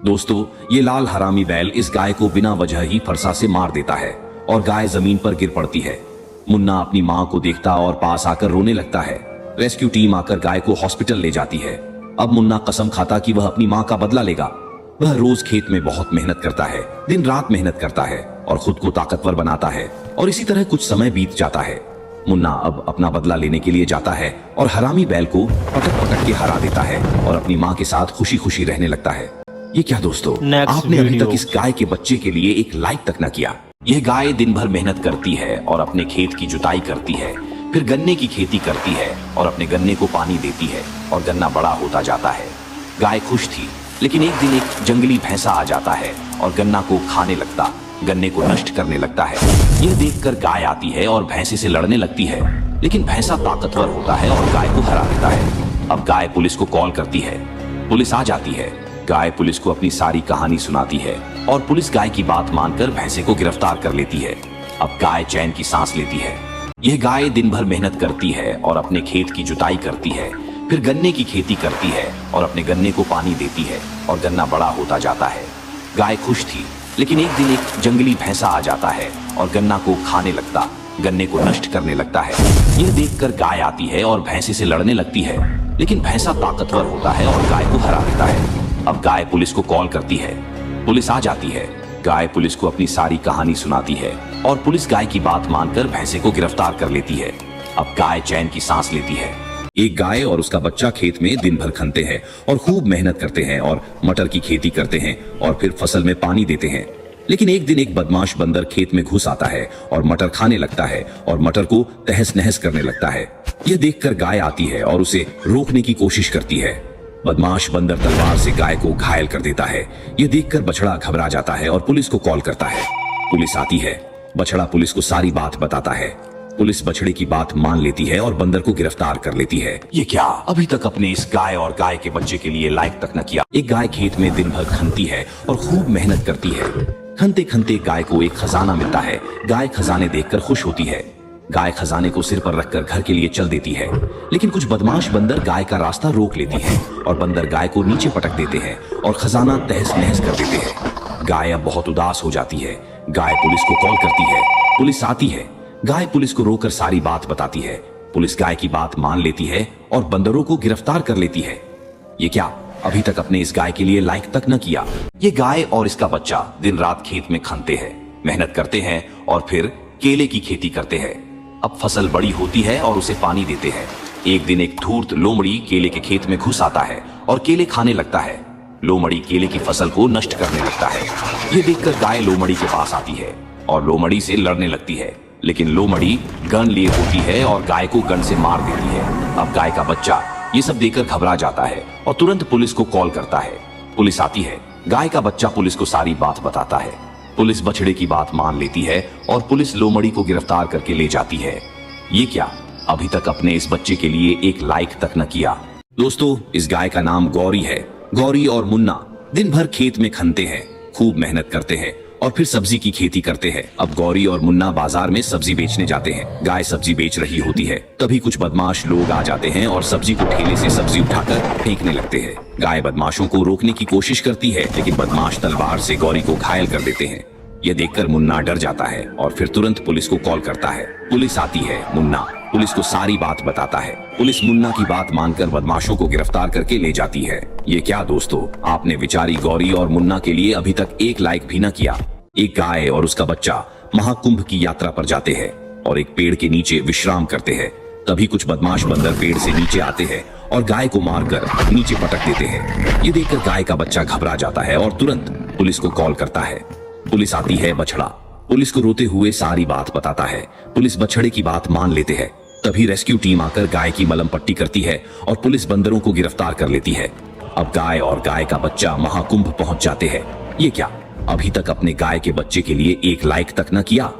दोस्तों, ये लाल हरामी बैल इस गाय को बिना वजह ही फरसा से मार देता है और गाय जमीन पर गिर पड़ती है। मुन्ना अपनी माँ को देखता और पास आकर रोने लगता है। रेस्क्यू टीम आकर गाय को हॉस्पिटल ले जाती है। अब मुन्ना कसम खाता कि वह अपनी माँ का बदला लेगा। वह रोज खेत में बहुत मेहनत करता है, दिन रात मेहनत करता है और खुद को ताकतवर बनाता है। और इसी तरह कुछ समय बीत जाता है। मुन्ना अब अपना बदला लेने के लिए जाता है और हरामी बैल को पटक पटक के हरा देता है और अपनी माँ के साथ खुशी खुशी रहने लगता है। ये क्या दोस्तों, आपने अभी तक इस गाय के बच्चे के लिए एक लाइक तक न किया। यह गाय दिन भर मेहनत करती है और अपने खेत की जुताई करती है, फिर गन्ने की खेती करती है और अपने गन्ने को पानी देती है और गन्ना बड़ा होता जाता है। गाय खुश थी, लेकिन एक दिन एक जंगली भैंसा आ जाता है और गन्ना को खाने लगता, गन्ने को नष्ट करने लगता है। यह देखकर गाय आती है और भैंसे से लड़ने लगती है, लेकिन भैंसा ताकतवर होता है और गाय को हरा देता है। अब गाय पुलिस को कॉल करती है। पुलिस आ जाती है। गाय पुलिस को अपनी सारी कहानी सुनाती है और पुलिस गाय की बात मानकर भैंसे को गिरफ्तार कर लेती है। अब गाय चैन की सांस लेती है। यह गाय दिन भर मेहनत करती है और अपने खेत की जुताई करती है, फिर गन्ने की खेती करती है और अपने गन्ने को पानी देती है और गन्ना बड़ा होता जाता है। गाय खुश थी, लेकिन एक दिन एक जंगली भैंसा आ जाता है और गन्ना को खाने लगता, गन्ने को नष्ट करने लगता है। यह देखकर गाय आती है और भैंसे से लड़ने लगती है, लेकिन भैंसा ताकतवर होता है और गाय को हरा देता है। अब गाय पुलिस को कॉल करती है। पुलिस आ जाती है। गाय पुलिस को अपनी सारी कहानी सुनाती है और पुलिस गाय की बात मानकर भैंसे को गिरफ्तार कर लेती है। अब गाय चैन की सांस लेती है। एक गाय और उसका बच्चा खेत में दिन भर खनते हैं और खूब मेहनत करते हैं और मटर की खेती करते हैं और फिर फसल में पानी देते हैं। लेकिन एक दिन एक बदमाश बंदर खेत में घुस आता है और मटर खाने लगता है और मटर को तहस नहस करने लगता है। यह देखकर गाय आती है और उसे रोकने की कोशिश करती है। बदमाश बंदर तलवार से गाय को घायल कर देता है। यह देखकर बछड़ा घबरा जाता है और पुलिस को कॉल करता है। पुलिस आती है। बछड़ा पुलिस को सारी बात बताता है। पुलिस बछड़े की बात मान लेती है और बंदर को गिरफ्तार कर लेती है। ये क्या, अभी तक अपने इस गाय और गाय के बच्चे के लिए लायक तक न किया। एक गाय खेत में दिन भर खनती है और खूब मेहनत करती है। खनते खनते गाय को एक खजाना मिलता है। गाय खजाने देखकर खुश होती है। गाय खजाने को सिर पर रखकर घर के लिए चल देती है, लेकिन कुछ बदमाश बंदर गाय का रास्ता रोक लेती है और बंदर गाय को नीचे पटक देते हैं और खजाना तहस नहस कर देते हैं। गाय अब बहुत उदास हो जाती है। गाय पुलिस को कॉल करती है। पुलिस आती है। गाय पुलिस को रोककर सारी बात बताती है। पुलिस गाय की बात मान लेती है और बंदरों को गिरफ्तार कर लेती है। ये क्या, अभी तक अपने इस गाय के लिए लायक तक न किया। ये गाय और इसका बच्चा दिन रात खेत में खनते हैं, मेहनत करते हैं और फिर केले की खेती करते हैं। अब फसल बड़ी होती है और उसे पानी देते हैं। एक दिन एक धूर्त लोमड़ी केले के खेत में घुस आता है और केले खाने लगता है। लोमड़ी केले की फसल को नष्ट करने लगता है। ये देखकर गाय लोमड़ी के पास आती है और लोमड़ी से लड़ने लगती है, लेकिन लोमड़ी गन लिए होती है और गाय को गन से मार देती है। अब गाय का बच्चा ये सब देखकर घबरा जाता है और तुरंत पुलिस को कॉल करता है। पुलिस आती है। गाय का बच्चा पुलिस को सारी बात बताता है। पुलिस बछड़े की बात मान लेती है और पुलिस लोमड़ी को गिरफ्तार करके ले जाती है। ये क्या, अभी तक अपने इस बच्चे के लिए एक लायक तक न किया। दोस्तों, इस गाय का नाम गौरी है। गौरी और मुन्ना दिन भर खेत में खनते हैं, खूब मेहनत करते हैं और फिर सब्जी की खेती करते हैं। अब गौरी और मुन्ना बाजार में सब्जी बेचने जाते हैं। गाय सब्जी बेच रही होती है, तभी कुछ बदमाश लोग आ जाते हैं और सब्जी को ठेले से सब्जी उठाकर फेंकने लगते हैं। गाय बदमाशों को रोकने की कोशिश करती है, लेकिन बदमाश तलवार से गौरी को घायल कर देते हैं। यह देखकर मुन्ना डर जाता है और फिर तुरंत पुलिस को कॉल करता है। पुलिस आती है। मुन्ना पुलिस को सारी बात बताता है। पुलिस मुन्ना की बात मानकर बदमाशों को गिरफ्तार करके ले जाती है। ये क्या दोस्तों, आपने बेचारी गौरी और मुन्ना के लिए अभी तक एक लायक भी न किया। एक गाय और उसका बच्चा महाकुंभ की यात्रा पर जाते हैं और एक पेड़ के नीचे विश्राम करते हैं। तभी कुछ बदमाश बंदर पेड़ से नीचे आते हैं और गाय को मारकर नीचे पटक देते हैं। ये देखकर गाय का बच्चा घबरा जाता है और तुरंत पुलिस को कॉल करता है। पुलिस आती है। बछड़ा पुलिस को रोते हुए सारी बात बताता है। पुलिस बछड़े की बात मान लेते हैं। तभी रेस्क्यू टीम आकर गाय की मलम पट्टी करती है और पुलिस बंदरों को गिरफ्तार कर लेती है। अब गाय और गाय का बच्चा महाकुंभ पहुंच जाते हैं। ये क्या, अभी तक अपने गाय के बच्चे के लिए एक लायक तक न किया।